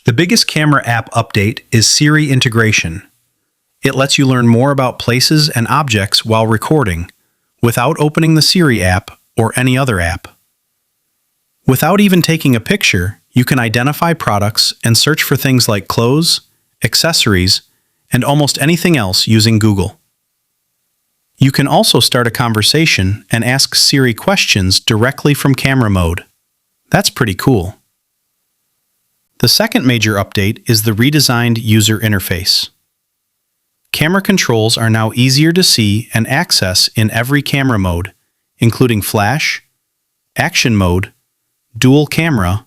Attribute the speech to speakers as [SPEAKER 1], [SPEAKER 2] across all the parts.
[SPEAKER 1] The biggest camera app update is Siri integration. It lets you learn more about places and objects while recording, without opening the Siri app or any other app. Without even taking a picture, you can identify products and search for things like clothes, accessories, and almost anything else using Google. You can also start a conversation and ask Siri questions directly from camera mode. That's pretty cool. The second major update is the redesigned user interface. Camera controls are now easier to see and access in every camera mode, including flash, action mode, dual camera,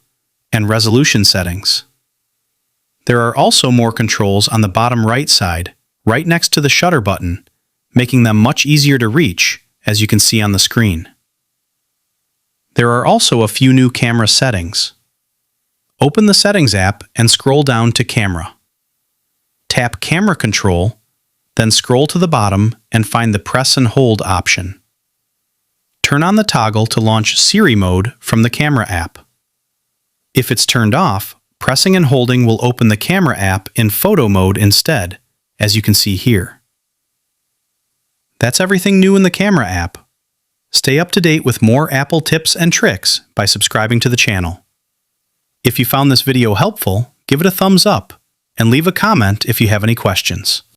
[SPEAKER 1] and resolution settings. There are also more controls on the bottom right side, right next to the shutter button, making them much easier to reach, as you can see on the screen. There are also a few new camera settings. Open the Settings app and scroll down to Camera. Tap Camera Control, then scroll to the bottom and find the Press and Hold option. Turn on the toggle to launch Siri mode from the Camera app. If it's turned off, pressing and holding will open the Camera app in photo mode instead, as you can see here. That's everything new in the Camera app. Stay up to date with more Apple tips and tricks by subscribing to the channel. If you found this video helpful, give it a thumbs up and leave a comment if you have any questions.